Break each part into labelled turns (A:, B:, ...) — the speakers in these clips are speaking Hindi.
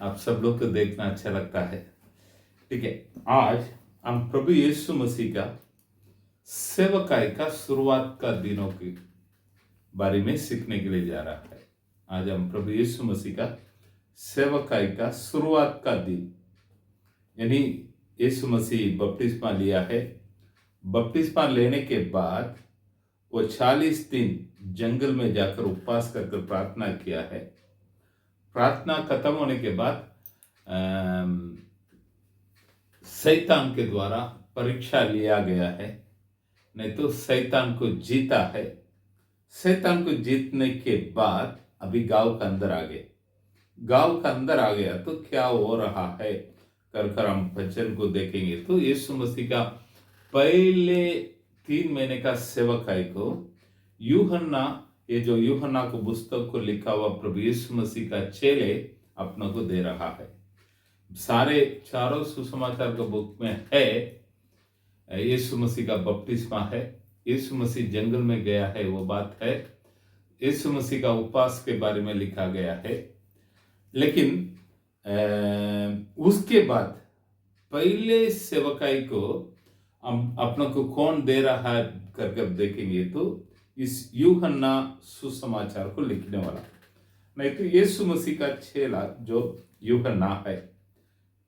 A: आप सब लोग को देखना अच्छा लगता है। ठीक है, आज हम प्रभु यीशु मसीह का सेवकाई का शुरुआत का दिनों के बारे में सीखने के लिए जा रहा है। आज हम प्रभु यीशु मसीह का सेवकाई का शुरुआत का दिन, यानी यीशु मसीह बपतिस्मा लिया है। बपतिस्मा लेने के बाद वो 40 दिन जंगल में जाकर उपवास कर प्रार्थना किया है। प्रार्थना खत्म होने के बाद शैतान के द्वारा परीक्षा लिया गया है, नहीं तो शैतान को जीता है। शैतान को जीतने के बाद अभी गांव का अंदर आ गए। गांव का अंदर आ गया तो क्या हो रहा है कर हम वचन को देखेंगे। तो यीशु मसीह का पहले 3 महीने का सेवकाई को यूहन्ना, ये जो यूहन्ना को पुस्तक को लिखा हुआ प्रभु यीशु मसीह का चेले अपनों को दे रहा है। सारे चारों सुसमाचार का बुक में है। यीशु मसीह का बपतिस्मा है, यीशु मसीह जंगल में गया है वो बात है, यीशु मसीह का उपवास के बारे में लिखा गया है। लेकिन उसके बाद पहले सेवकाई को हम अपनों को कौन दे रहा है कर देखेंगे तो इस यूहन्ना सुसमाचार को लिखने वाला, नहीं तो यीशु मसीह का चेला जो यूहन्ना है।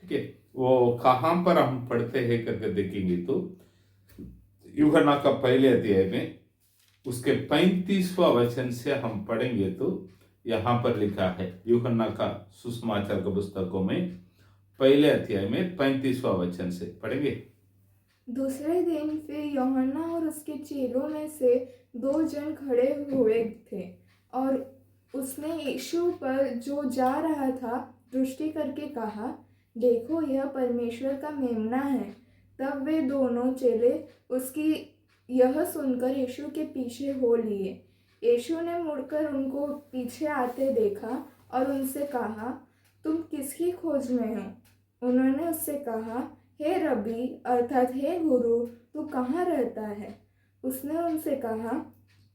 A: ठीक है, वो कहां पर हम पढ़ते हैं करके देखेंगे तो यूहन्ना का पहले अध्याय में उसके 35वां वचन से हम पढ़ेंगे तो यहां पर लिखा है। यूहन्ना का सुसमाचार के पुस्तकों में पहले अध्याय में 35वां वचन से पढ़ेंगे।
B: दूसरे दिन फिर यूहन्ना और उसके चेलों में से 2 जन खड़े हुए थे और उसने यीशु पर जो जा रहा था दृष्टि करके कहा, देखो यह परमेश्वर का मेमना है। तब वे दोनों चेले उसकी यह सुनकर यीशु के पीछे हो लिए। यीशु ने मुड़कर उनको पीछे आते देखा और उनसे कहा, तुम किसकी खोज में हो? उन्होंने उससे कहा, हे रब्बी अर्थात हे गुरु, तू कहाँ रहता है? उसने उनसे कहा,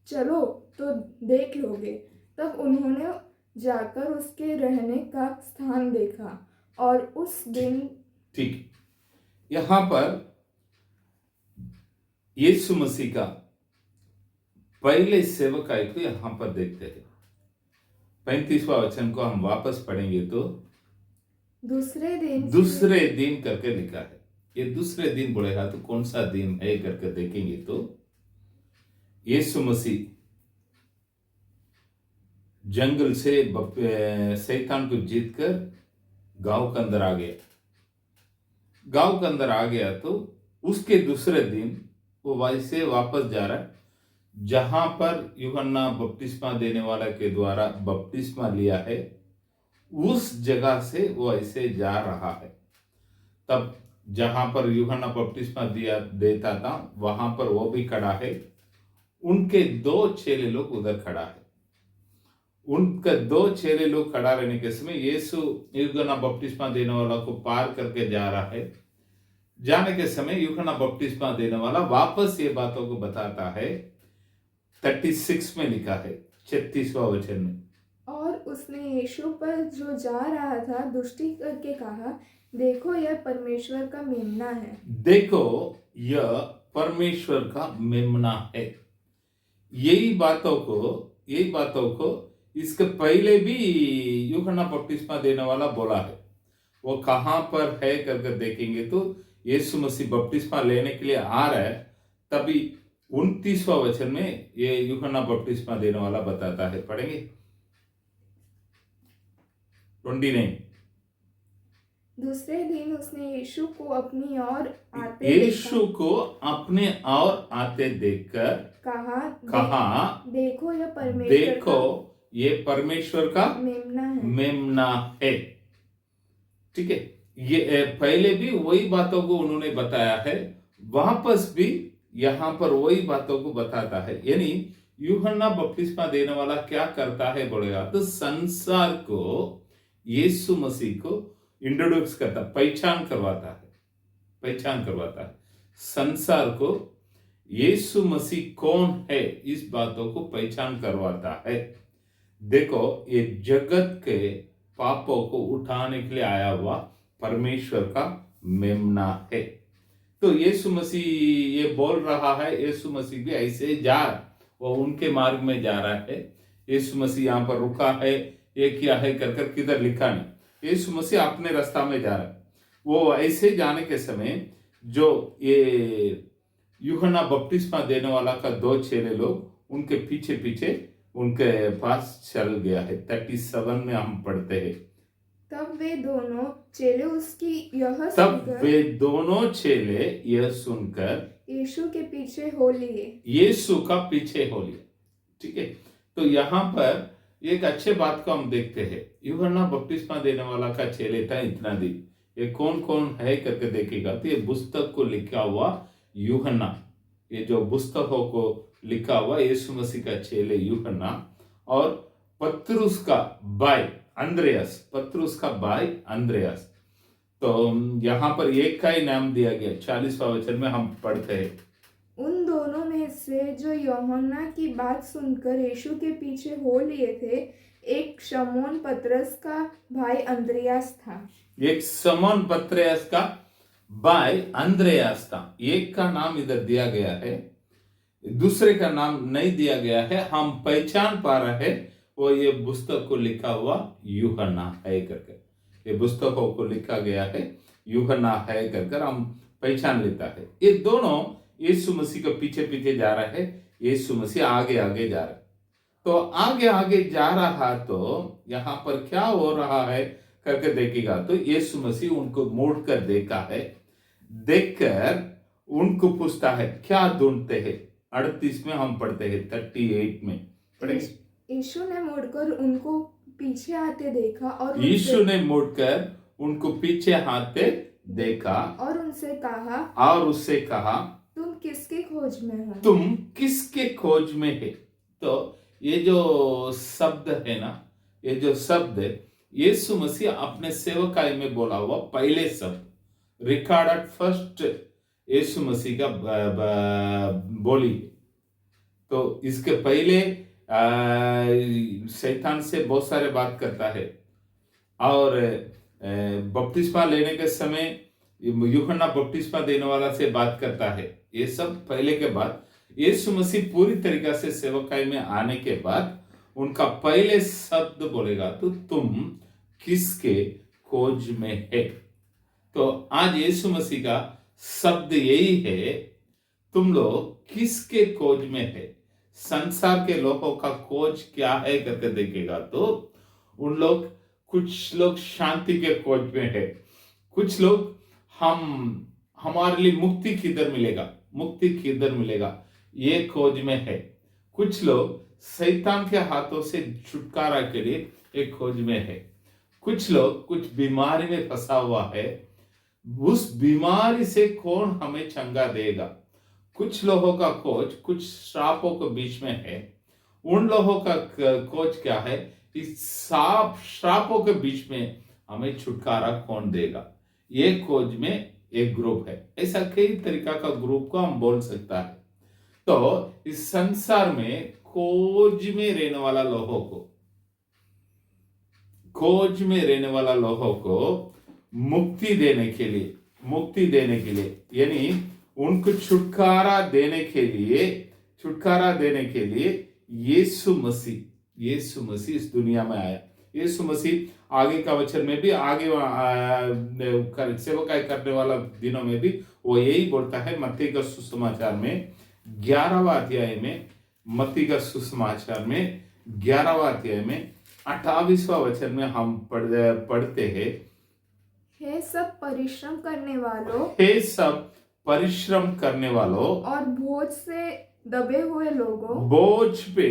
B: चलो तो देख लोगे। तब उन्होंने जाकर उसके रहने का स्थान देखा और उस दिन।
A: ठीक, यहां पर यीशु मसीह का पहले सेवकाई को यहां पर देखते हैं। 35वां वचन को हम वापस पढ़ेंगे तो दूसरे दिन करके लिखा है। ये दूसरे दिन बोलेगा तो कौन सा दिन है करके देखेंगे तो यीशु मसीह जंगल से शैतान को जीतकर गांव के अंदर आ गया। गांव के अंदर आ गया तो उसके दूसरे दिन वो वैसे वापस जा रहा है जहां पर यूहन्ना बपतिस्मा देने वाला के द्वारा बपतिस्मा लिया है, उस जगह से वो ऐसे जा रहा है। तब जहां पर यूहन्ना बपतिस्मा देता था वहां पर वो भी खड़ा है। उनके 2 चेले लोग उधर खड़ा है। उनके 2 चेले लोग खड़ा रहने के समय यीशु यूहन्ना बपतिस्मा देने वाला को पार करके जा रहा है। जाने के समय यूहन्ना बपतिस्मा देने वाला वापस ये बातों को बताता है। 36 में लिखा है, 36वां वचन में,
B: और उसने यीशु पर जो जा रहा था दृष्टि करके कहा, देखो यह परमेश्वर का मेमना है। देखो
A: यह परमेश्वर का मेमना है। यही बातों को इसके पहले भी यूहन्ना बपतिस्मा देने वाला बोला है। वो कहां पर है करके देखेंगे तो यीशु मसीह बपतिस्मा लेने के लिए आ रहा है, तभी 29वां वचन में ये यूहन्ना बपतिस्मा देने वाला बताता है। पढ़ेंगे 29।
B: दूसरे दिन उसने यीशु को अपनी ओर आते देखकर
A: कहा, देखो ये परमेश्वर का मेमना है। ठीक है, ये पहले भी वही बातों को उन्होंने बताया है, वापस भी यहां पर वही बातों को बताता है। यानी यूहन्ना बपतिस्मा देने वाला क्या करता है बोलेगा तो संसार को यीशु मसीह को इंट्रोड्यूस करता, पहचान करवाता है संसार को यीशु मसीह कौन है, इस बातों को पहचान करवाता है। देखो ये जगत के पापों को उठाने के लिए आया हुआ परमेश्वर का मेमना है। तो यीशु मसीह ये बोल रहा है, यीशु मसीह भी ऐसे जा रहा, वो उनके मार्ग में जा रहा है। यीशु मसीह यहाँ पर रुका है, ये किया है कर कर किधर लिखा नहीं। यीशु मसीह अपने रास्ता में जा रहा है। वो ऐसे जाने के समय जो ये यूहन्ना बपतिस्मा देने वाला का 2 चेले लोग उनके पीछे पीछे उनके पास चल गया है। 37 में हम पढ़ते हैं,
B: तब वे दोनों चेले
A: तब वे दोनों चेले यह सुनकर
B: यीशु के पीछे हो लिए।
A: यीशु का पीछे हो लिया। ठीक है, तो यहाँ पर एक अच्छे बात को हम देखते हैं। यूहन्ना बपतिस्मा देने वाला का चेले था इतना दिन, ये कौन कौन है करके देखेगा तो ये पुस्तक को लिखा हुआ यूहन्ना, ये जो पुस्तकों को लिखा हुआ यीशु मसीह का चेले यूहन्ना, और पतरुस का भाई अंद्रयास, पतरुस का भाई अंद्रयास। तो यहाँ पर एक का ही नाम दिया गया। 40वां वचन में हम पढ़ते हैं,
B: उन दोनों में से जो यूहन्ना की बात सुनकर यीशु के पीछे हो लिए थे, एक शमौन पतरस का भाई अंद्रयास था।
A: एक शमौन पतरस का भाई अंद्रयास था। एक का नाम इधर दिया गया है, दूसरे का नाम नहीं दिया गया है। हम पहचान पा रहे हैं वो ये पुस्तक को लिखा हुआ यूहन्ना है करके, ये पुस्तकों को लिखा गया है यूहन्ना है करके हम पहचान लेता है। ये दोनों यीशु मसीह के पीछे पीछे जा रहा है, यीशु मसीह आगे आगे जा रहा है। तो आगे आगे जा रहा तो यहाँ पर क्या हो रहा है करके देखेगा तो यीशु मसीह उनको मोड़ कर देखा है, देखकर उनको पूछता है क्या ढूंढते हैं। 38 में हम पढ़ते हैं, 38 में पढ़ेंगे।
B: यीशु ने मुड़कर उनको पीछे आते देखा और
A: यीशु ने मुड़कर उनको पीछे आते देखा
B: और उनसे कहा,
A: और उससे कहा
B: तुम किसकी खोज में हो?
A: तुम किसके खोज में है। तो ये जो शब्द है ना, ये जो शब्द है यीशु मसीह अपने सेवकाई में बोला हुआ पहले शब्द, रिकॉर्डेड फर्स्ट यीशु मसीह का बोली। तो इसके पहले शैतान से बहुत सारे बात करता है, और बपतिस्मा लेने के समय यूहन्ना बपतिस्मा देने वाला से बात करता है। ये सब पहले के बाद यीशु मसीह पूरी तरीके से सेवकाई में आने के बाद उनका पहले शब्द बोलेगा तो तुम किसके खोज में है। तो आज यीशु मसीह का शब्द यही है, तुम लोग किसके खोज में है। संसार के लोगों का खोज क्या है करके देखेगा तो उन लोग, कुछ लोग शांति के खोज में है, कुछ लोग हमारे लिए मुक्ति किधर मिलेगा, मुक्ति किधर मिलेगा ये खोज में है। कुछ लोग शैतान के हाथों से छुटकारा के लिए एक खोज में है। कुछ लोग कुछ बीमारी में फंसा हुआ है, उस बीमारी से कौन हमें चंगा देगा। कुछ लोगों का खोज कुछ श्रापों के बीच में है, उन लोगों का खोज क्या है, इस श्रापों के बीच में हमें छुटकारा कौन देगा। ये खोज में एक ग्रुप है। ऐसा कई तरीका का ग्रुप को हम बोल सकता है। तो इस संसार में खोज में रहने वाला लोगों को, खोज में रहने वाला लोगों को मुक्ति देने के लिए, मुक्ति देने के लिए यानी उनको छुटकारा देने के लिए, छुटकारा देने के लिए यीशु मसीह इस दुनिया में आया। यीशु मसीह आगे का वचन में भी, आगे सेवकाई करने वाला दिनों में भी वो यही बोलता है। मत्ती का सुसमाचार में 11वां अध्याय में, मत्ती का सुसमाचार में 11वां अध्याय में 28वां वचन में हम पढ़ते हैं,
B: हे सब परिश्रम करने वालों,
A: हे सब परिश्रम करने वालों
B: और बोझ से दबे हुए लोगों,
A: बोझ पे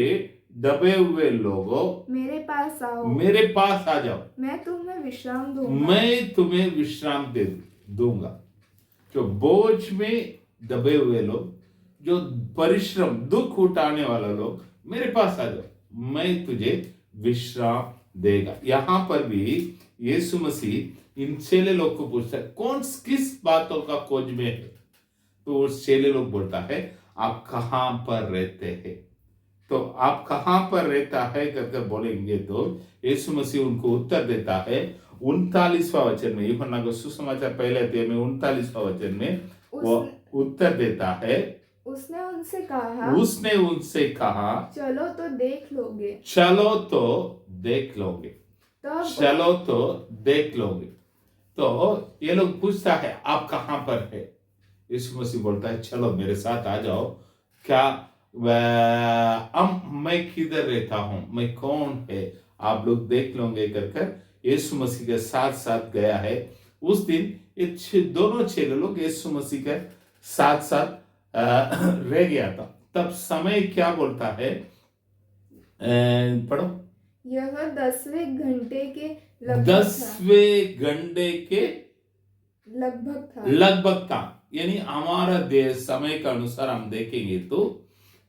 A: दबे हुए लोगों,
B: मेरे पास आओ,
A: मेरे पास आ जाओ,
B: मैं तुम्हें विश्राम दूंगा,
A: मैं तुम्हें विश्राम दे दूंगा। जो बोझ में दबे हुए लोग, जो परिश्रम दुख उठाने वाला लोग, मेरे पास आ जाओ, मैं तुझे विश्राम देगा। यहां पर भी यीशु मसीह इन चेले लोग को पूछता है कौन किस बातों का खोज में है। तो उस चेले लोग बोलता है आप कहां पर रहते हैं, तो आप कहाँ पर रहता है करके बोलेंगे तो यीशु मसीह उनको उत्तर देता है 39वां वचन में, यूहन्ना का सुसमाचार पहले अध्याय में 39वां वचन में वो उत्तर देता है।
B: उसने उनसे कहा,
A: उसने उनसे कहा,
B: चलो तो देख लोगे।
A: चलो तो देख लोगे।
B: तब
A: चलो तो देख लोगे। तो ये लोग पूछता है आप कहाँ पर है? यीशु मसीह बोलता है चलो मेरे साथ आ जाओ। क्या मैं किधर रहता हूं, मैं कौन है, आप लोग देख लोगे कर यीशु मसीह के साथ साथ गया है। उस दिन ये दोनों चेले लोग यीशु मसीह के साथ साथ रह गया था। तब समय क्या बोलता है, पढ़ो।
B: यह 10वें घंटे के लगभग था।
A: 10वें घंटे के लगभग था। यानी हमारा देश समय के अनुसार हम देखेंगे तो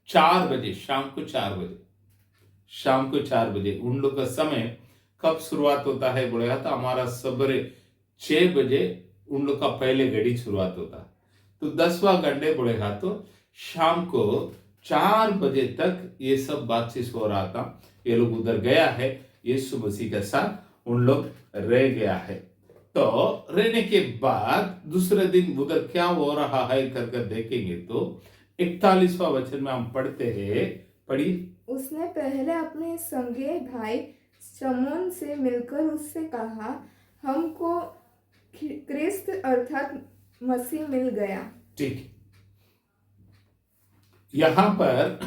A: 4 बजे, शाम को 4 बजे, शाम को 4 बजे उन लोग का समय कब शुरुआत होता है बोलेगा तो हमारा सवेरे 6 बजे उन लोग का पहले घड़ी शुरुआत होता है। तो 10वां घंटे बोलेगा तो शाम को 4 बजे तक ये सब बातचीत हो रहा था। ये लोग उधर गया है, यीशु मसीह के साथ उन लोग रह गया है। तो रहने के बाद दूसरे दिन उधर क्या हो रहा है करके देखेंगे तो 41वां वचन में हम पढ़ते हैं, पढ़िए।
B: उसने पहले अपने संगे भाई शमौन से मिलकर उससे कहा, हमको क्रिस्त अर्थात मसीह मिल गया।
A: ठीक, यहां पर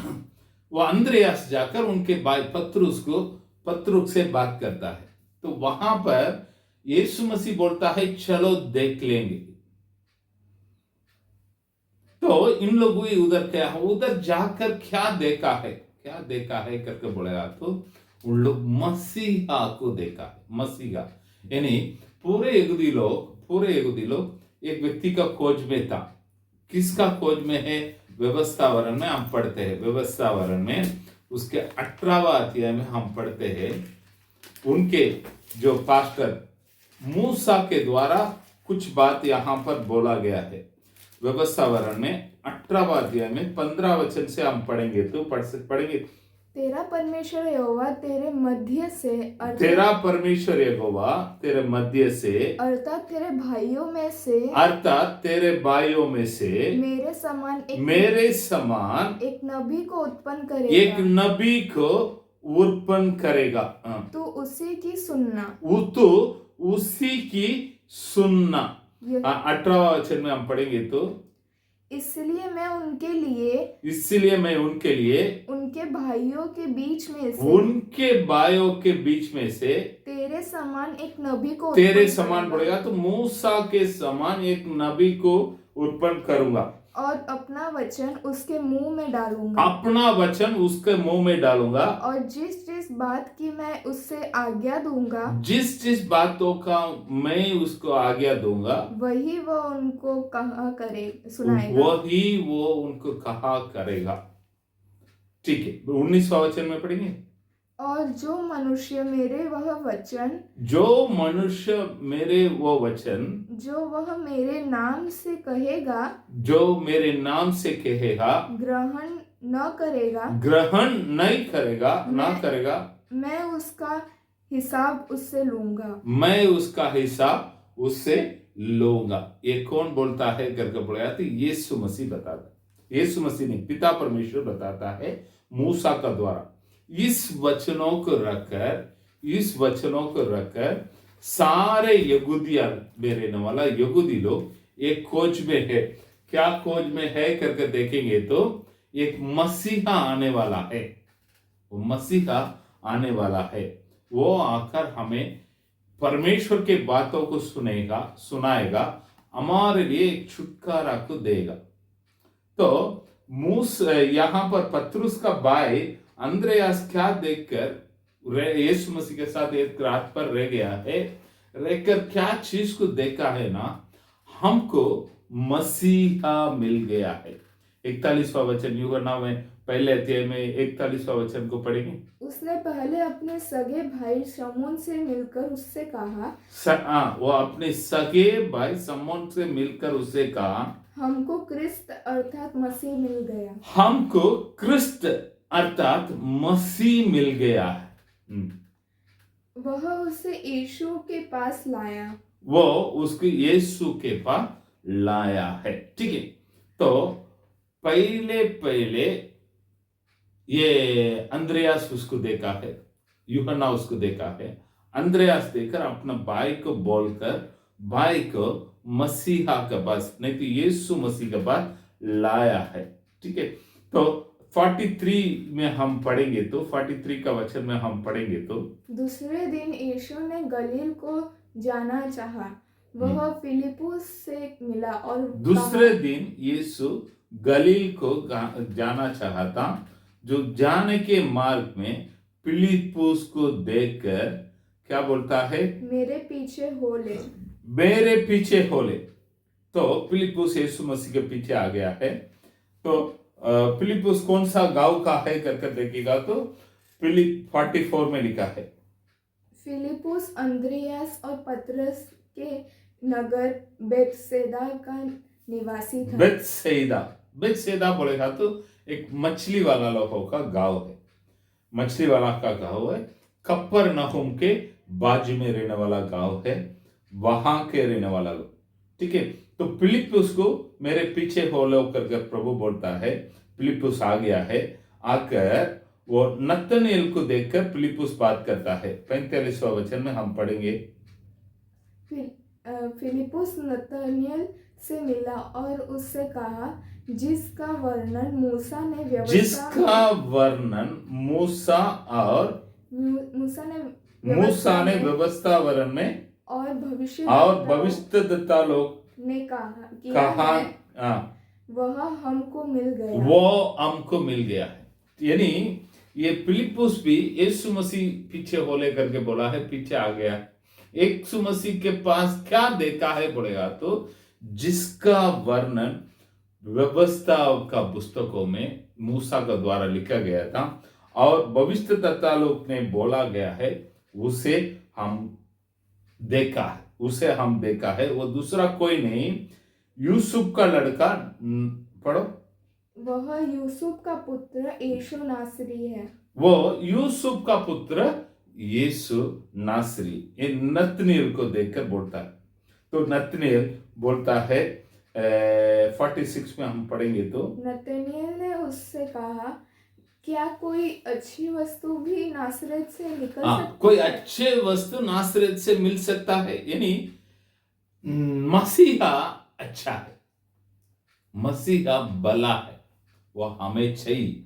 A: वो अंद्रयास जाकर उनके भाई पत्रुस से बात करता है। तो वहां पर यीशु मसीह बोलता है चलो देख लेंगे। तो इन लोगों ने उधर क्या, उधर जाकर क्या देखा है करके बोलेगा तो उन लोग मसीहा को देखा है। मसीहा यानी पूरे यहूदी लोग एक व्यक्ति का खोज में था। किसका खोज में है? व्यवस्थावरण में हम पढ़ते हैं। व्यवस्थावरण में उसके 18वां अध्याय में हम पढ़ते हैं, उनके जो पास्टर मूसा के द्वारा कुछ बात यहां पर बोला गया है। व्यवस्थावरण में 18वां अध्याय में 15 वचन से हम पढ़ेंगे तो पढ़ेंगे।
B: तेरा परमेश्वर यहोवा तेरे मध्य से,
A: तेरा परमेश्वर यहोवा तेरे मध्य से,
B: अर्थात तेरे भाइयों में से,
A: अर्थात तेरे भाइयों में से
B: मेरे समान एक नबी को उत्पन्न करेगा।
A: एक नबी को उत्पन्न करेगा।
B: तू उसी की सुनना।
A: तो उसी की सुनना। 18वां वचन में हम पढ़ेंगे तो
B: इसलिए मैं उनके लिए उनके भाइयों के बीच में से तेरे समान एक नबी को,
A: तेरे समान बोलेगा तो मूसा के समान एक नबी को उत्पन्न करूंगा
B: और अपना वचन उसके मुंह में डालूंगा। और जिस जिस बात की मैं उससे आज्ञा दूंगा,
A: जिस बातों का मैं उसको आज्ञा दूंगा,
B: वही वो उनको कहा करेगा।
A: ठीक है, 19वां वचन में पढ़ेंगे।
B: और जो मनुष्य मेरे वह वचन जो वह मेरे नाम से कहेगा, ग्रहण नहीं करेगा, मैं उसका हिसाब उससे लूंगा। ये कौन बोलता है करके बोला तो यीशु मसीह बताता है। यीशु मसीह ने पिता परमेश्वर बताता है मूसा का द्वारा। इस वचनों को रखकर सारे यहूदी लोग एक खोज में है। क्या खोज में है करके देखेंगे तो एक मसीहा आने वाला है। वो आकर हमें परमेश्वर के बातों को सुनाएगा, हमारे लिए एक छुटकारा को देगा। तो यहां पर पत्रुस का भाई अंद्रयास क्या देखकर यीशु मसीह के साथ एक रात पर रह गया है, रहकर क्या चीज को देखा है ना, हमको मसीहा मिल गया है। 41वां वचन यूहन्ना में पहले अध्याय में 41वां वचन को पढ़ेंगे। उसने पहले अपने सगे भाई शमौन से मिलकर उससे कहा,
A: वो अपने सगे भाई शमौन से मिलकर उससे कहा,
B: हमको क्रिस्त अर्थात मसीह मिल गया।
A: हमको क्रिस्त अर्थात मसीह मिल गया है।
B: वह उसे यीशु के पास लाया।
A: वो उसको यीशु के पास लाया है। ठीक है, तो पहले पहले ये अंद्रयास उसको देखा है, यूहन्ना उसको देखा है। अंद्रयास देखकर अपना भाई को बोलकर भाई को मसीहा के पास, नहीं तो यीशु मसीह के पास लाया है। ठीक है, तो 43 में हम पढ़ेंगे, तो 43 का वचन में हम पढ़ेंगे तो
B: दूसरे दिन यीशु ने गलील को जाना चाहा। वह फिलिपुस से मिला और
A: दूसरे दिन यीशु गलील को जाना चाहता। जो जाने के मार्ग में फिलिपुस को देखकर क्या बोलता है,
B: मेरे पीछे हो ले।
A: मेरे पीछे हो ले। तो फिलिपुस यीशु मसीह के पीछे आ गया है। तो फिलिपुस कौन सा गांव का है करके देखिएगा तो फिलिप 44 में लिखा है।
B: फिलिपुस अंद्रियास और पतरस के नगर बेतसैदा का निवासी था।
A: बेतसैदा बोलेगा तो एक मछली वाला लोगों का गांव है, मछली वाला का गांव है। कफरनहूम के बाजू में रहने वाला गांव है, वहां के रहने वाला लोग। ठीक है, तो फिलिपुस को मेरे पीछे हो लो करके प्रभु बोलता है। फिलिपुस आ गया है। आकर वो नतनएल को देखकर फिलिपुस बात करता है। 45वां वचन में हम पढ़ेंगे।
B: फिलिपुस नतनएल से मिला और उससे कहा, जिसका वर्णन मूसा ने
A: व्यवस्था वर्ण में और भविष्यद्वक्ता लोग
B: ने कहा वह हमको मिल गया
A: है। यानी ये फिलिपुस भी यीशु मसीह पीछे हो लेकर के बोला है, पीछे आ गया। यीशु मसीह के पास क्या देखा है बोलेगा तो जिसका वर्णन व्यवस्था का पुस्तकों में मूसा के द्वारा लिखा गया था और भविष्यद्वक्ता लोग ने बोला गया है, उसे हम देखा है। वो दूसरा कोई नहीं, यूसुफ का लड़का, पढ़ो।
B: वह यूसुफ का पुत्र यीशु नासरी है।
A: वो यूसुफ का पुत्र यीशु नासरी। ये नतनएल को देखकर बोलता है। तो नतनएल बोलता है 46 में हम पढ़ेंगे तो
B: नतनएल ने उससे कहा, क्या कोई अच्छी वस्तु भी नासरत से निकल सकती है?
A: कोई अच्छे वस्तु नासरत से मिल सकता है। यानी मसीहा अच्छा है, मसीहा भला है, वो हमें चाहिए।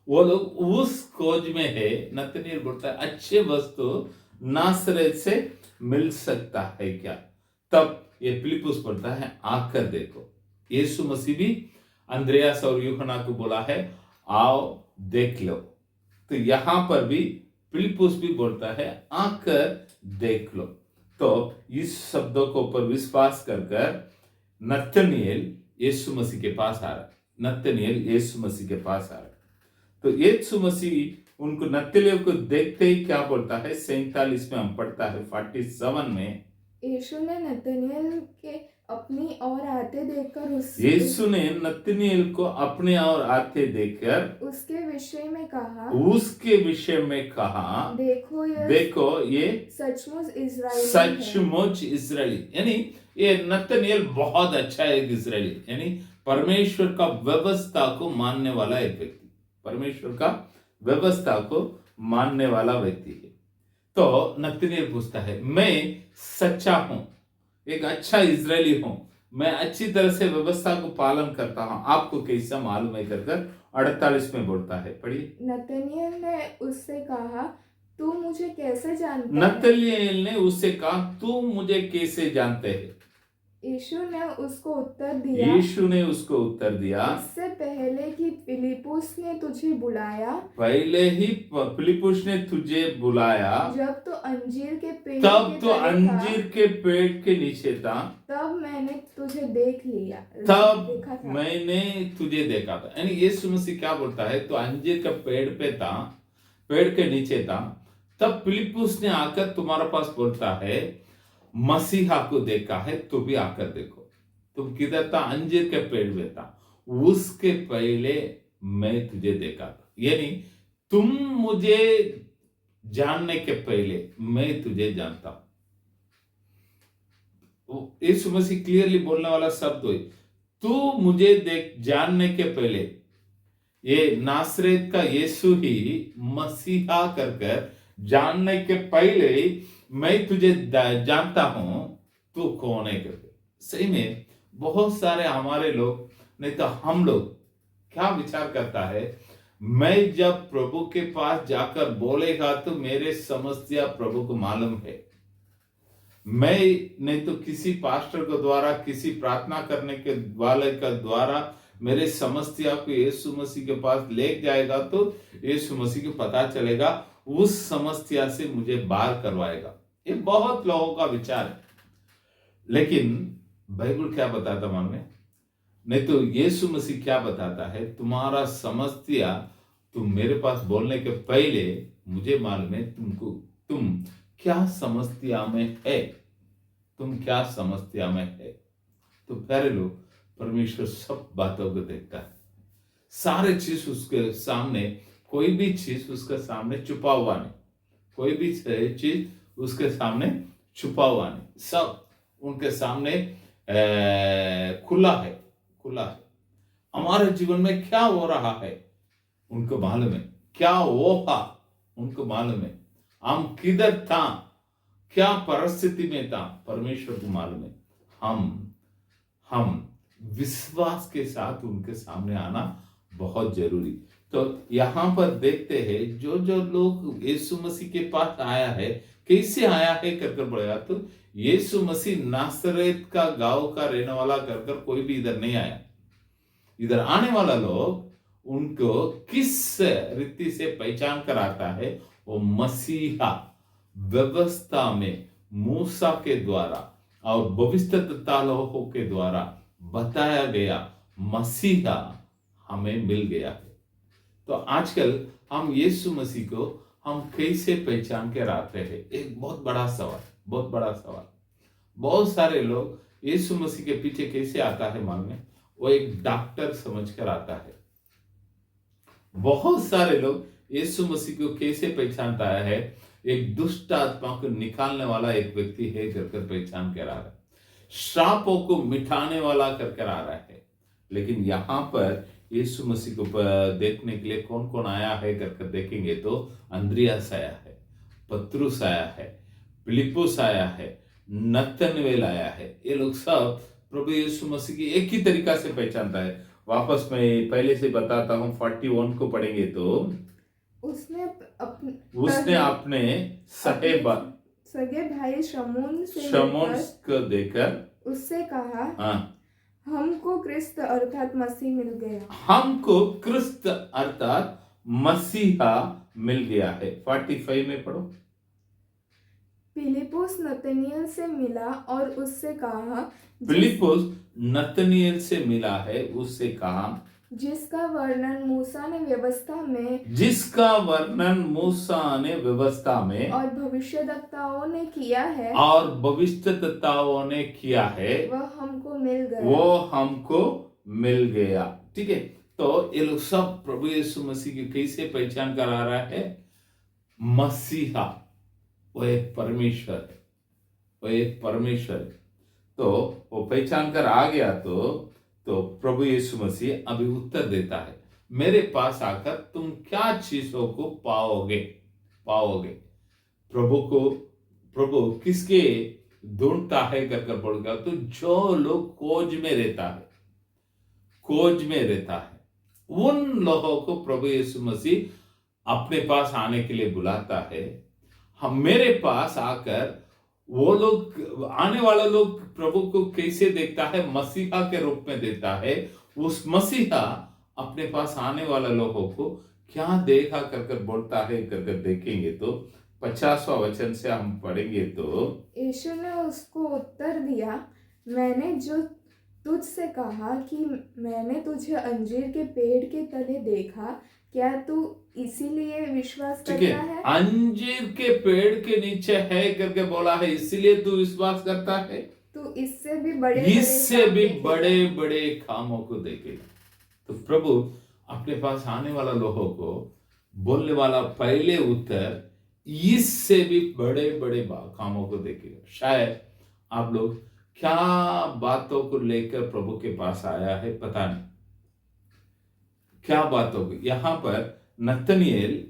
A: वो लोग उस खोज में है। नतनएल बोलता है अच्छे वस्तु नासरत से मिल सकता है क्या? तब ये फिलिपुस बोलता है आकर देखो। यीशु मसीह भी अंद्रयास और यूहन्ना को बोला है आओ देख लो। तो यहां पर भी फिलिपुस भी बोलता है आकर देख लो। तो इस शब्दों को ऊपर विश्वास कर नतनएल यीशु मसीह के पास आ रहा है। तो यीशु मसीह उनको नतनएल को देखते ही क्या बोलता है, 47 में हम पढ़ता है 47 में,
B: यीशु ने नतनएल के अपनी ओर आते देखकर उसके विषय में कहा
A: देखो ये
B: सचमुच
A: इस्राएली। यानी ये नतनएल बहुत अच्छा एक इस्राएली, यानी परमेश्वर का व्यवस्था को मानने वाला एक व्यक्ति, परमेश्वर का व्यवस्था को मानने वाला व्यक्ति है। तो नतनएल पूछता है मैं सच्चा हूं, एक अच्छा इजरायली हूं, मैं अच्छी तरह से व्यवस्था को पालन करता हूं, आपको कैसा मालूम है कर 48 में बोलता है। पढ़िए।
B: नतनएल ने उससे कहा तू मुझे कैसे जानता है?
A: नतनएल ने उससे कहा तू मुझे कैसे जानते है?
B: यीशु ने उसको उत्तर दिया इससे पहले कि फिलिपुस ने तुझे बुलाया, जब तो अंजीर के पेड़ के नीचे था, तब मैंने तुझे देखा था।
A: यानी यीशु मसीह क्या बोलता है, तो अंजीर का पेड़ पे था, पेड़ के नीचे था, तब फिलिपुस ने आकर तुम्हारे पास बोलता है मसीहा को देखा है तो भी आकर देखो। तुम किधर था? अंजीर के पेड़ में था, उसके पहले मैं तुझे देखा था। यानी तुम मुझे जानने के पहले मैं तुझे जानता हूं। यीशु मसीह क्लियरली बोलने वाला शब्द है, तू मुझे देख जानने के पहले, ये नासरेत का यीशु ही मसीहा कर कर जानने के पहले मैं तुझे जानता हूं तू कौन है करके। सही में बहुत सारे हमारे लोग, नहीं तो हम लोग क्या विचार करता है, मैं जब प्रभु के पास जाकर बोलेगा तो मेरे समस्या प्रभु को मालूम है। मैं नहीं तो किसी पास्टर के द्वारा, किसी प्रार्थना करने के वाले का द्वारा मेरे समस्या को यीशु मसीह के पास ले जाएगा तो यीशु मसीह को पता चलेगा, उस समस्या से मुझे बाहर करवाएगा। ये बहुत लोगों का विचार है, लेकिन बाइबल क्या बताता मालूम है? नहीं तो यीशु मसीह क्या बताता है, तुम्हारा समस्या तुम मेरे पास बोलने के पहले मुझे मालूम है तुम क्या समस्या में है, तुम क्या समस्या में है। तो प्यारे लोग, परमेश्वर सब बातों को देखता है, सारे चीज उसके सामने, कोई भी चीज उसके सामने छुपा हुआ नहीं, कोई भी चीज उसके सामने छुपा हुआ नहीं, सब उनके सामने खुला है, खुला है। हमारे जीवन में क्या हो रहा है उनको मालूम है, क्या होगा उनको मालूम है, हम किधर था, क्या परिस्थिति में था, परमेश्वर को मालूम है। हम विश्वास के साथ उनके सामने आना बहुत जरूरी। तो यहां पर देखते हैं जो जो लोग यीशु मसीह के पास आया है, कैसे आया है कर बोलेगा तो यीशु मसीह नासरेत का गांव का रहने वाला कर कोई भी इधर नहीं आया। इधर आने वाला लोग उनको किस रीति से पहचान कर आता है, वो मसीहा व्यवस्था में मूसा के द्वारा और भविष्यद्वक्ता लोगों के द्वारा बताया गया मसीहा हमें मिल गया है। तो आजकल हम यीशु मसीह को हम कैसे पहचान के आते हैं, एक बहुत बड़ा सवाल, बहुत बड़ा सवाल। बहुत सारे लोग यीशु मसीह के पीछे कैसे आता है मालूम, वो एक डॉक्टर समझकर आता है। बहुत सारे लोग यीशु मसीह को कैसे पहचानता है, एक दुष्ट आत्मा को निकालने वाला एक व्यक्ति है कर पहचान कर आ रहा है, श्रापों को मिटाने वाला कर आ रहा है। लेकिन यहां पर यीशु मसीह को देखने के लिए कौन कौन आया है कर देखेंगे तो अंद्रियास आया है, पत्रुस आया है, फिलिप्पुस आया है, नतनवेल आया है। ये लोग सब प्रभु यीशु मसीह की एक ही तरीका से पहचानता है। वापस मैं पहले से बताता हूं, 41 को पढ़ेंगे तो उसने अपने
B: सगे भाई शमून
A: को देकर
B: उससे कहा, हमको क्रिस्त अर्थात मसीह मिल गया,
A: हमको क्रिस्त अर्थात मसीहा मिल गया है। 45 में पढ़ो।
B: फिलिप्पुस नतनिएल से मिला और उससे कहा,
A: फिलिप्पुस नतनिएल से मिला है, उससे कहा,
B: जिसका वर्णन मूसा ने व्यवस्था में और भविष्यद्वक्ताओं ने किया है, वह हमको मिल गया।
A: ठीक है, तो ये लोग सब प्रभु यीशु मसीह की कैसे पहचान करा रहा है, मसीहा वो एक परमेश्वर है, वो एक परमेश्वर है। तो वो पहचान कर आ गया तो प्रभु यीशु मसीह अभी उत्तर देता है, मेरे पास आकर तुम क्या चीजों को पाओगे। प्रभु किसके ढूंढता है कर बोलेगा तो जो लोग खोज में रहता है उन लोगों को प्रभु यीशु मसीह अपने पास आने के लिए बुलाता है। हम मेरे पास आकर वो लोग, आने वाला लोग प्रभु को कैसे देखता है, मसीहा के रूप में देखता है। उस मसीहा अपने पास आने वाला लोगों को क्या देखा कर बोलता है कर देखेंगे तो 50वां वचन से हम पढ़ेंगे तो,
B: यीशु ने उसको उत्तर दिया, मैंने जो तुझसे कहा कि मैंने तुझे अंजीर के पेड़ के तले देखा, क्या तू इसीलिए विश्वास करता है?
A: अंजीर के पेड़ के नीचे है करके बोला है, इसीलिए तू विश्वास करता है?
B: तू इससे भी बड़े
A: बड़े कामों को देखेगा। तो प्रभु अपने पास आने वाला लोगों को बोलने वाला पहले उत्तर इससे भी बड़े बड़े कामों को देखेगा। शायद आप लोग क्या बातों को लेकर प्रभु के पास आया है पता नहीं, क्या बातों को। यहां पर नतनिएल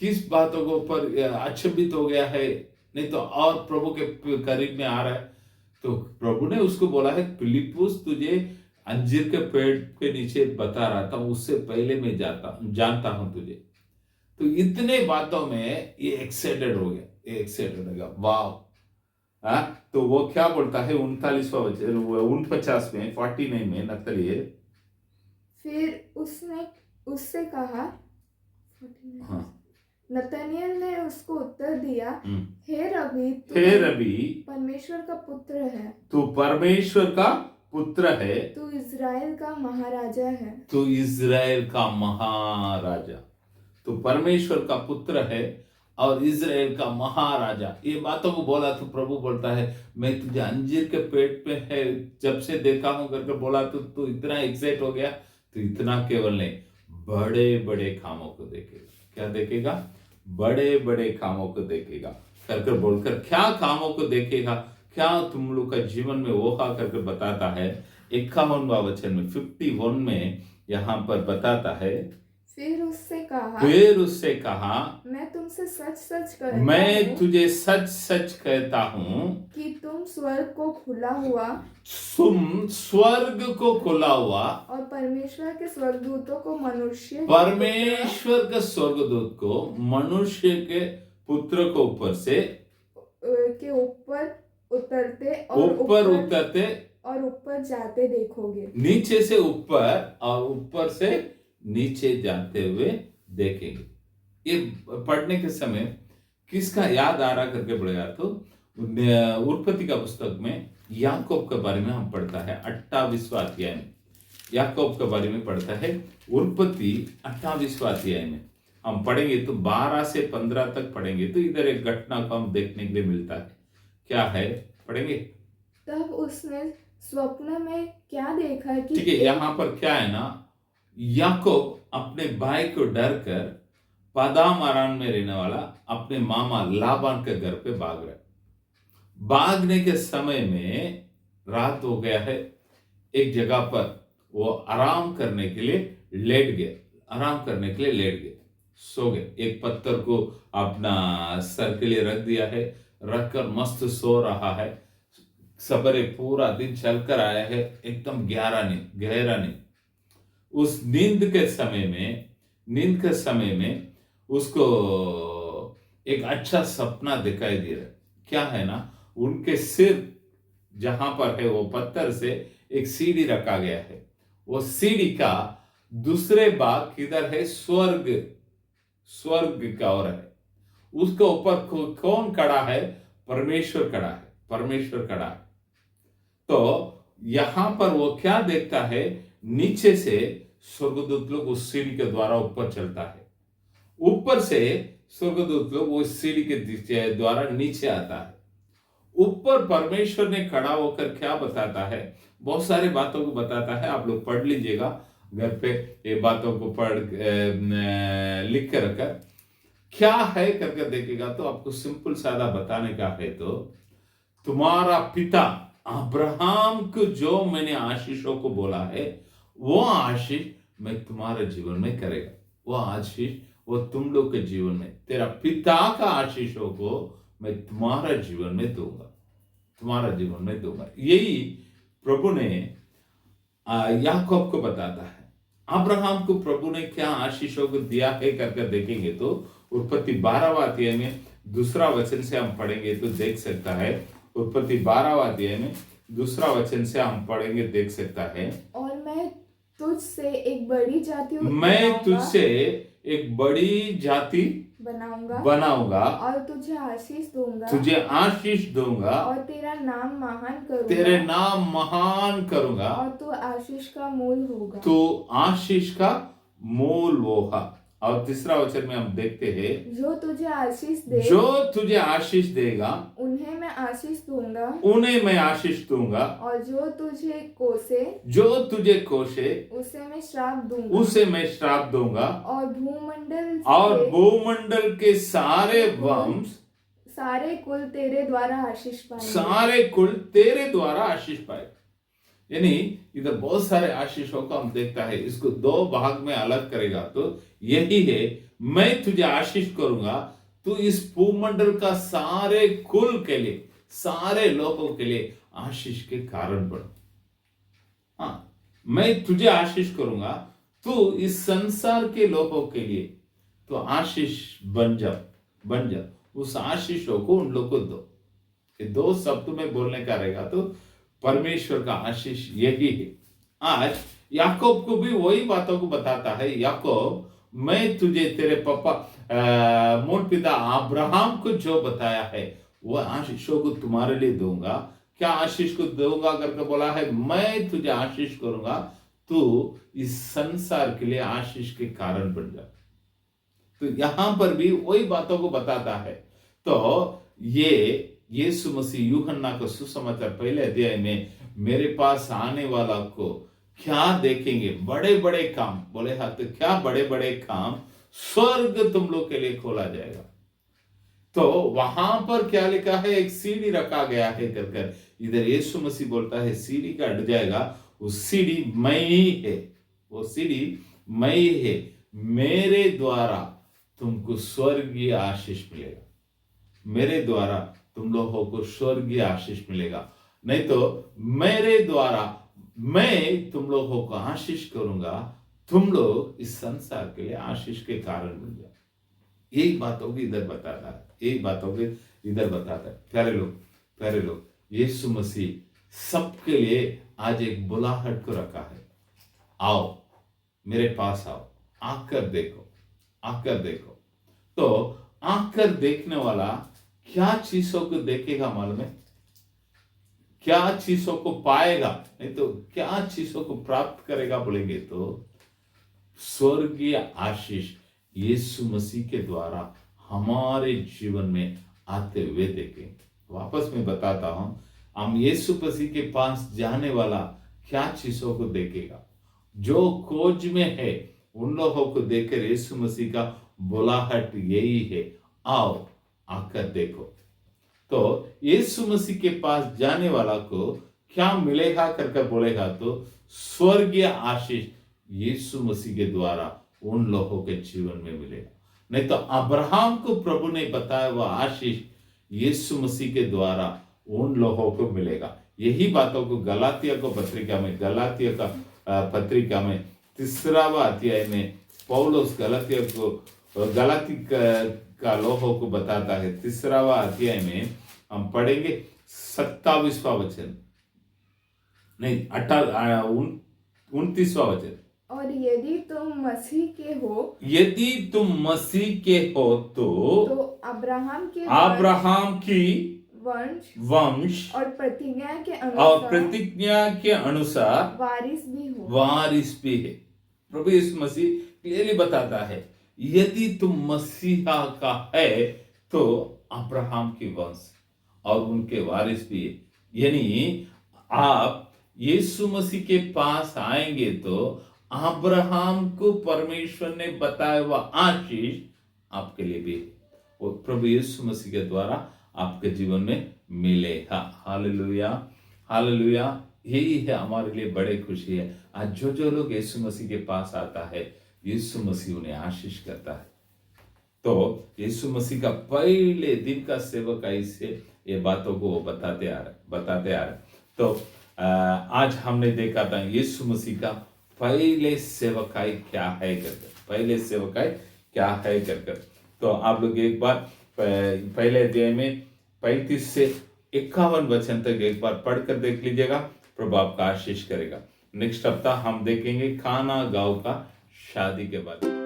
A: किस बातों के ऊपर अचंभित हो गया है, नहीं तो और प्रभु के करीब में आ रहा है। तो प्रभु ने उसको बोला है, फिलिप्पुस तुझे अंजीर के पेड़ के नीचे बता रहा था, उससे पहले मैं जानता हूं तुझे। तो इतने बातों में ये एक्साइटेड हो गया, ये एक्साइटेड हो गया, वाह। तो वो क्या बोलता है 49वां वचन, 49 में 49 में नतनिएल,
B: फिर उसने उससे कहा,
A: हाँ,
B: नतनिएल ने उसको उत्तर दिया, हे रबी,
A: हे रबी,
B: परमेश्वर का पुत्र है,
A: तू परमेश्वर का पुत्र है,
B: तू इज़राइल का महाराजा है।
A: तू इज़राइल का महाराजा, तू परमेश्वर का पुत्र है और इज़राइल का महाराजा। ये बातों को बोला तो प्रभु बोलता है, मैं तुझे अंजीर के पेड़ पे है जब से देखा हूं करके बोला, तो तू इतना एक्साइट हो गया। तो इतना केवल नहीं, बड़े बड़े कामों को देखेगा। क्या देखेगा? बड़े बड़े कामों को देखेगा करके बोलकर, क्या कामों को देखेगा, क्या तुम लोग का जीवन में होगा करके बताता है। 51वां वचन में 51 में यहां पर बताता है,
B: फिर उससे कहा, मैं तुमसे सच सच कहता हूं,
A: मैं तुझे सच सच कहता हूं
B: कि तुम स्वर्ग को खुला हुआ और परमेश्वर के स्वर्गदूतों को
A: मनुष्य के पुत्र को ऊपर से
B: के ऊपर उतरते और ऊपर जाते देखोगे।
A: नीचे से ऊपर और ऊपर से नीचे जाते हुए देखेंगे। ये पढ़ने के समय किसका याद आ रहा करके पड़ेगा, तो उत्पत्ति का पुस्तक में याकूब के बारे में हम पढ़ता है 28वां अध्याय में। याकूब के बारे में पढ़ता है उत्पत्ति 28वां अध्याय में। हम पढ़ेंगे तो 12 से 15 तक पढ़ेंगे, तो इधर एक घटना को हम देखने के लिए मिलता है। क्या है, पढ़ेंगे।
B: तब उसने स्वप्न में क्या देखा कि,
A: ठीक है, यहाँ पर क्या है ना, याकूब अपने भाई को डर कर पादाम अराम में रहने वाला अपने मामा लाबान के घर पे भाग रहे। भागने के समय में रात हो गया है, एक जगह पर वो आराम करने के लिए लेट गए, सो गए। एक पत्थर को अपना सर के लिए रख दिया है, रखकर मस्त सो रहा है। सवेरे पूरा दिन चलकर आया है, एकदम गहरा नींद। उस नींद के समय में उसको एक अच्छा सपना दिखाई दे रहा है। क्या है ना, उनके सिर जहां पर है वो पत्थर से एक सीढ़ी रखा गया है। वो सीढ़ी का दूसरे भाग किधर है, स्वर्ग का ओर है। उसके ऊपर कौन खड़ा है, परमेश्वर खड़ा है। तो यहां पर वो क्या देखता है, नीचे से स्वर्गदूत लोग उस सीढ़ी के द्वारा ऊपर चलता है, ऊपर से स्वर्गदूत लोग उस सीढ़ी के द्वारा नीचे आता है। ऊपर परमेश्वर ने खड़ा होकर क्या बताता है, बहुत सारी बातों को बताता है। आप लोग पढ़ लीजिएगा घर पे, ये बातों को लिख कर रखकर क्या है करके देखेगा तो आपको सिंपल सादा बताने का है। तो तुम्हारा पिता अब्राहम को जो मैंने आशीषों को बोला है, वो आशीष मैं तुम्हारे जीवन में करेगा। वो आशीष वो तुम लोग के जीवन में, तेरा पिता का आशीषों को मैं तुम्हारा जीवन में दूंगा। यही प्रभु ने याकूब को बताता है। अब्राहम को प्रभु ने क्या आशीषों को दिया है करके देखेंगे तो उत्पत्ति 12वां अध्याय में दूसरा वचन से हम पढ़ेंगे तो देख सकता है। उत्पत्ति 12वां अध्याय में दूसरा वचन से हम पढ़ेंगे, देख सकता है, और
B: मैं तुझसे एक बड़ी
A: जाति बनाऊंगा
B: और तुझे आशीष दूंगा और तेरा नाम महान करूंगा और तू आशीष का मूल होगा।
A: और तीसरा वचन में हम देखते हैं,
B: जो तुझे आशीष दे
A: जो तुझे आशीष देगा
B: उन्हें मैं आशीष दूंगा,
A: उन्हें मैं आशीष दूंगा,
B: और जो तुझे कोसे
A: जो तुझे कोसे
B: उसे मैं श्राप दूंगा,
A: उसे मैं श्राप दूंगा,
B: और भूमंडल
A: और
B: के
A: भूमंडल के सारे वंश
B: सारे कुल तेरे द्वारा आशीष पाएंगे।
A: सारे कुल तेरे द्वारा आशीष पाए। यानी इधर बहुत सारे आशीषों को हम देखता है, इसको दो भाग में अलग करेगा तो यही है, मैं तुझे आशीष करूंगा, तू इस भूमंडल का सारे कुल के लिए, सारे लोगों के लिए आशीष के कारण बन। हाँ, मैं तुझे आशीष करूंगा, तू इस संसार के लोगों के लिए तो आशीष बन जा, उस आशीषों को उन लोगों को दो। ये दो शब्द में बोलने का रहेगा तो परमेश्वर का आशीष यही है। आज याकूब को भी वही बातों को बताता है, याकूब मैं तुझे तेरे पापा मूल पिता अब्राहम को जो बताया है वो आशीषों को तुम्हारे लिए दूंगा। क्या आशीष को दूंगा करके बोला है, मैं तुझे आशीष करूंगा, तू इस संसार के लिए आशीष के कारण बन जा। तो यहां पर भी वही बातों को बताता है। तो ये यीशु मसीह यूहन्ना को सुसमाचार पहले अध्याय में मेरे पास आने वाला को क्या देखेंगे, बड़े बड़े काम बोले, हाँ तो क्या बड़े बड़े काम, स्वर्ग तुम लोग के लिए खोला जाएगा। तो वहां पर क्या लिखा है, एक सीढ़ी रखा गया है कर इधर यीशु मसीह बोलता है सीढ़ी का हट जाएगा, वो सीढ़ी मैं ही है, वो सीढ़ी मैं ही है, मेरे द्वारा तुमको स्वर्गीय आशीष मिलेगा, मेरे द्वारा तुम लोगों को स्वर्गीय आशीष मिलेगा। नहीं तो मेरे द्वारा मैं तुम लोगों को आशीष करूंगा, तुम लोग इस संसार के लिए आशीष के कारण बन जाओ। यही बातों की इधर बताता है, यही बातों के इधर बताता है। प्यारे लोग, यीशु मसीह सबके लिए आज एक बुलाहट को रखा है, आओ मेरे पास आओ, आकर देखो, आकर देखो। तो आकर देखने वाला क्या चीजों को देखेगा मालूम है, क्या चीजों को पाएगा, नहीं तो क्या चीजों को प्राप्त करेगा बोलेंगे तो स्वर्गीय आशीष यीशु मसीह के द्वारा हमारे जीवन में आते हुए देखेंगे। वापस मैं बताता हूं, हम यीशु मसीह के पास जाने वाला क्या चीजों को देखेगा, जो खोज में है उन लोगों को देखकर यीशु मसीह का बुलाहट यही है, आओ आकर देखो। तो यीशु मसीह के पास जाने वाला को क्या मिलेगा करके बोलेगा तो स्वर्गीय आशीष यीशु मसीह के द्वारा उन लोगों के जीवन में मिलेगा। नहीं तो अब्राहम को प्रभु ने बताया हुआ आशीष यीशु मसीह के द्वारा उन लोगों को मिलेगा। यही बातों को गलातिया का पत्रिका में 3वां अध्याय में पौलुस गलाती का लोगों को बताता है। 3वां अध्याय में हम पढ़ेंगे 27वां वचन, नहीं 29वां वचन।
B: और यदि तुम मसीह के हो,
A: यदि तुम मसीह के हो तो अब्राहम की वंश
B: और
A: प्रतिज्ञा के अनुसार वारिस भी है। प्रभु यीशु मसीह क्लियरली बताता है, यदि तुम मसीहा का है तो अब्राहम की वंश और उनके वारिस भी है। यानी आप यीशु मसीह के पास आएंगे तो अब्राहम को परमेश्वर ने बताया हुआ आशीष आपके लिए भी वो प्रभु यीशु मसीह के द्वारा आपके जीवन में मिलेगा। Hallelujah, hallelujah. यही है हमारे लिए बड़े खुशी है। आज जो लोग यीशु मसीह के पास आता है, यीशु मसीह उन्हें आशीष करता है। तो यीशु मसीह का पहले दिन का सेवकाई से ये बातों को वो बताते आ रहे। तो आज हमने देखा था यीशु मसीह का पहले सेवकाई क्या है कर। तो आप लोग एक बार पहले अध्याय में 35 से 51 वचन तक एक बार पढ़कर देख लीजिएगा, प्रभु आपका आशीष करेगा। नेक्स्ट हफ्ता हम देखेंगे खाना गांव का शादी के बाद।